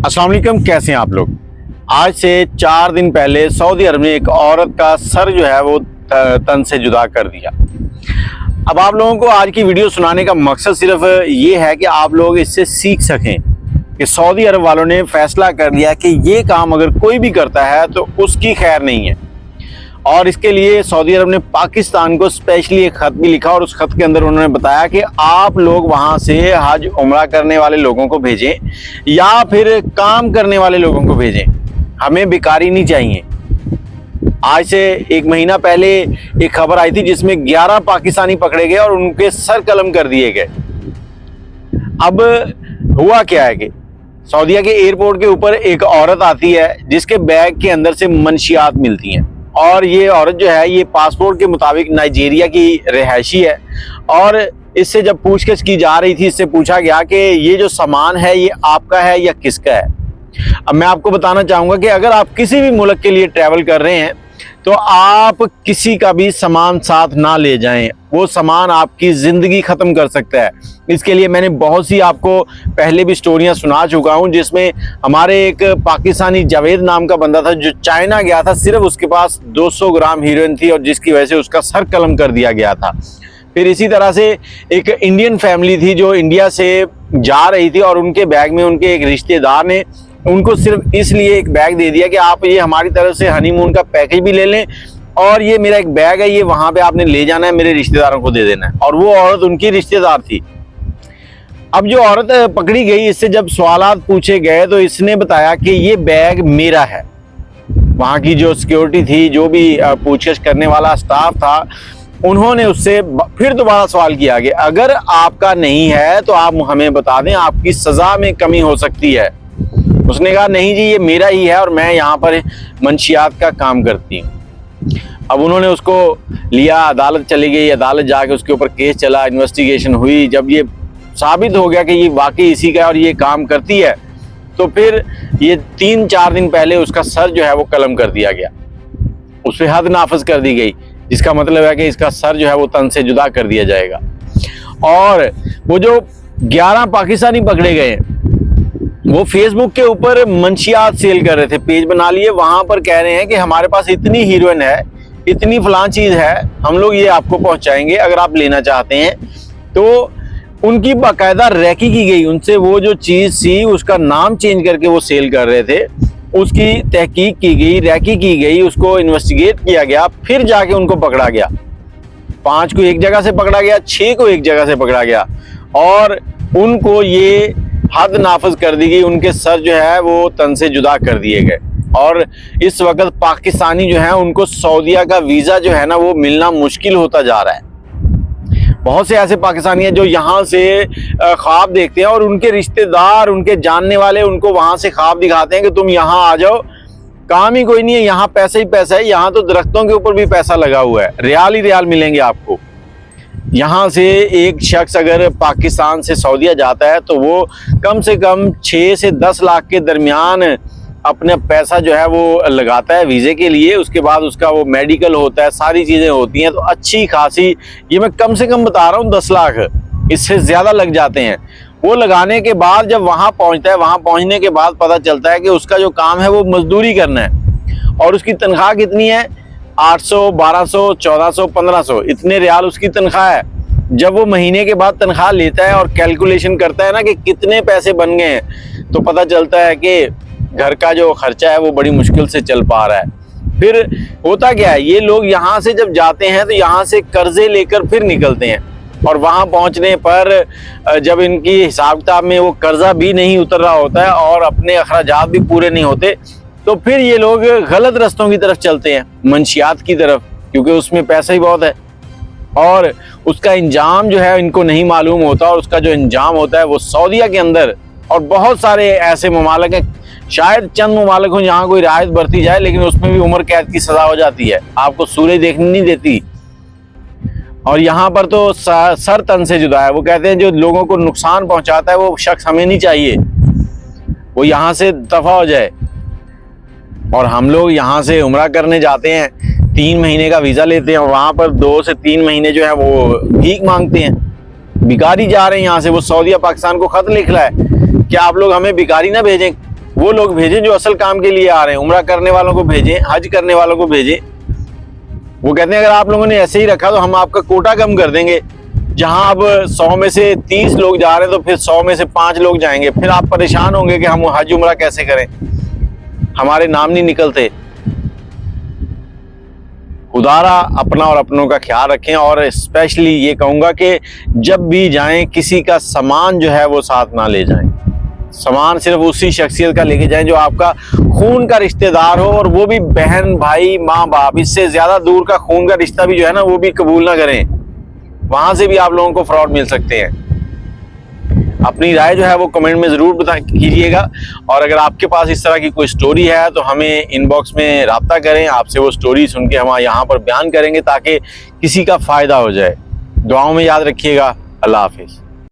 अस्सलाम वालेकुम, कैसे हैं आप लोग। आज से 4 दिन पहले सऊदी अरब ने एक औरत का सर जो है वो तन से जुदा कर दिया। अब आप लोगों को आज की वीडियो सुनाने का मकसद सिर्फ ये है कि आप लोग इससे सीख सकें कि सऊदी अरब वालों ने फैसला कर लिया कि ये काम अगर कोई भी करता है तो उसकी खैर नहीं है। और इसके लिए सऊदी अरब ने पाकिस्तान को स्पेशली एक ख़त भी लिखा और उस खत के अंदर उन्होंने बताया कि आप लोग वहाँ से हज उम्रा करने वाले लोगों को भेजें या फिर काम करने वाले लोगों को भेजें, हमें बेकारी नहीं चाहिए। आज से 1 महीना पहले एक खबर आई थी जिसमें 11 पाकिस्तानी पकड़े गए और उनके सर कलम कर दिए गए। अब हुआ क्या है कि सऊदीया के एयरपोर्ट के ऊपर एक औरत आती है जिसके बैग के अंदर से मंशियात मिलती हैं और ये औरत जो है ये पासपोर्ट के मुताबिक नाइजीरिया की रिहायशी है। और इससे जब पूछताछ की जा रही थी, इससे पूछा गया कि ये जो सामान है ये आपका है या किसका है। अब मैं आपको बताना चाहूँगा कि अगर आप किसी भी मुल्क के लिए ट्रैवल कर रहे हैं तो आप किसी का भी सामान साथ ना ले जाएं, वो सामान आपकी ज़िंदगी ख़त्म कर सकता है। इसके लिए मैंने बहुत सी आपको पहले भी स्टोरियां सुना चुका हूं, जिसमें हमारे एक पाकिस्तानी जावेद नाम का बंदा था जो चाइना गया था, सिर्फ उसके पास 200 ग्राम हीरोइन थी और जिसकी वजह से उसका सर कलम कर दिया गया था। फिर इसी तरह से एक इंडियन फैमिली थी जो इंडिया से जा रही थी और उनके बैग में उनके एक रिश्तेदार ने उनको सिर्फ इसलिए एक बैग दे दिया कि आप ये हमारी तरफ से हनीमून का पैकेज भी ले लें और ये मेरा एक बैग है, ये वहाँ पे आपने ले जाना है, मेरे रिश्तेदारों को दे देना है। और वो औरत उनकी रिश्तेदार थी। अब जो औरत पकड़ी गई, इससे जब सवालात पूछे गए तो इसने बताया कि ये बैग मेरा है। वहाँ की जो सिक्योरिटी थी, जो भी पूछताछ करने वाला स्टाफ था, उन्होंने उससे फिर दोबारा सवाल किया कि अगर आपका नहीं है तो आप हमें बता दें, आपकी सज़ा में कमी हो सकती है। उसने कहा नहीं जी, ये मेरा ही है और मैं यहाँ पर मंशियात का काम करती हूँ। अब उन्होंने उसको लिया, अदालत चली गई, अदालत जाके उसके ऊपर केस चला, इन्वेस्टिगेशन हुई। जब ये साबित हो गया कि ये वाकई इसी का है और ये काम करती है, तो फिर ये 3-4 दिन पहले उसका सर जो है वो कलम कर दिया गया, उस पर हद नाफज कर दी गई, जिसका मतलब है कि इसका सर जो है वो तन से जुदा कर दिया जाएगा। और वो जो 11 पाकिस्तानी पकड़े गए वो फेसबुक के ऊपर मंशियात सेल कर रहे थे, पेज बना लिए, वहां पर कह रहे हैं कि हमारे पास इतनी हीरोइन है, इतनी फलां चीज है, हम लोग ये आपको पहुंचाएंगे अगर आप लेना चाहते हैं। तो उनकी बाकायदा रैकी की गई, उनसे वो जो चीज थी उसका नाम चेंज करके वो सेल कर रहे थे, उसकी तहकीक की गई, रैकी की गई, उसको इन्वेस्टिगेट किया गया, फिर जाके उनको पकड़ा गया। 5 को एक जगह से पकड़ा गया, 6 को एक जगह से पकड़ा गया और उनको ये हद नाफज कर दी गई, उनके सर जो है वो तन से जुदा कर दिए गए। और इस वक्त पाकिस्तानी जो है उनको सऊदीया का वीज़ा जो है ना वो मिलना मुश्किल होता जा रहा है। बहुत से ऐसे पाकिस्तानी हैं जो यहाँ से ख्वाब देखते हैं और उनके रिश्तेदार, उनके जानने वाले उनको वहाँ से ख्वाब दिखाते हैं कि तुम यहाँ आ जाओ, काम ही कोई नहीं है, यहाँ पैसा ही पैसा है, यहाँ तो दरख्तों के ऊपर भी पैसा लगा हुआ है, रियाल ही रियाल मिलेंगे आपको। यहाँ से एक शख्स अगर पाकिस्तान से सऊदीया जाता है तो वो कम से कम 6 से 10 लाख के दरमियान अपना पैसा जो है वो लगाता है वीज़े के लिए। उसके बाद उसका वो मेडिकल होता है, सारी चीज़ें होती हैं, तो अच्छी खासी, ये मैं कम से कम बता रहा हूँ 10 लाख, इससे ज़्यादा लग जाते हैं। वो लगाने के बाद जब वहाँ पहुँचता है, वहाँ पहुँचने के बाद पता चलता है कि उसका जो काम है वो मजदूरी करना है और उसकी तनख्वाह कितनी है, 800, 1200, 1400, 1500 इतने रियाल उसकी तनख्वाह है। जब वो महीने के बाद तनख्वाह लेता है और कैलकुलेशन करता है ना कि कितने पैसे बन गए हैं, तो पता चलता है कि घर का जो खर्चा है वो बड़ी मुश्किल से चल पा रहा है। फिर होता क्या है, ये लोग यहाँ से जब जाते हैं तो यहाँ से कर्जे लेकर फिर निकलते हैं और वहाँ पहुँचने पर जब इनकी हिसाब किताब में वो कर्जा भी नहीं उतर रहा होता है और अपने अखराजात भी पूरे नहीं होते, तो फिर ये लोग गलत रास्तों की तरफ चलते हैं, मंशियात की तरफ, क्योंकि उसमें पैसा ही बहुत है और उसका इंजाम जो है इनको नहीं मालूम होता। और उसका जो इंजाम होता है वो सऊदीया के अंदर और बहुत सारे ऐसे ममालिक हैं, शायद चंद ममालिक हों जहाँ कोई रियायत बरती जाए, लेकिन उसमें भी उम्र कैद की सज़ा हो जाती है, आपको सूरज देखने नहीं देती। और यहाँ पर तो सर तन से जुदा है। वो कहते हैं जो लोगों को नुकसान पहुँचाता है वो शख्स हमें नहीं चाहिए, वो यहाँ से दफ़ा हो जाए। और हम लोग यहाँ से उम्रा करने जाते हैं, 3 महीने का वीज़ा लेते हैं और वहाँ पर 2 से 3 महीने जो है वो भीख मांगते हैं, भिखारी जा रहे हैं यहाँ से। वो सऊदीया पाकिस्तान को ख़त लिख रहा है कि आप लोग हमें भिखारी ना भेजें, वो लोग भेजें जो असल काम के लिए आ रहे हैं। उम्रा करने वालों को भेजें, हज करने वालों को भेजें। वो कहते हैं अगर आप लोगों ने ऐसे ही रखा तो हम आपका कोटा कम कर देंगे। जहां अब 100 में से 30 लोग जा रहे हैं तो फिर 100 में से 5 लोग जाएंगे। फिर आप परेशान होंगे कि हम हज उम्रा कैसे करें, हमारे नाम नहीं निकलते। खुदारा अपना और अपनों का ख्याल रखें। और स्पेशली ये कहूँगा कि जब भी जाएं किसी का सामान जो है वो साथ ना ले जाएं। सामान सिर्फ उसी शख्सियत का लेके जाएं जो आपका खून का रिश्तेदार हो, और वो भी बहन, भाई, माँ बाप। इससे ज्यादा दूर का खून का रिश्ता भी जो है ना वो भी कबूल ना करें। वहां से भी आप लोगों को फ्रॉड मिल सकते हैं। अपनी राय जो है वो कमेंट में जरूर बता कीजिएगा। और अगर आपके पास इस तरह की कोई स्टोरी है तो हमें इनबॉक्स में राब्ता करें। आपसे वो स्टोरी सुन के हम यहाँ पर बयान करेंगे ताकि किसी का फायदा हो जाए। दुआओं में याद रखिएगा। अल्लाह हाफिज।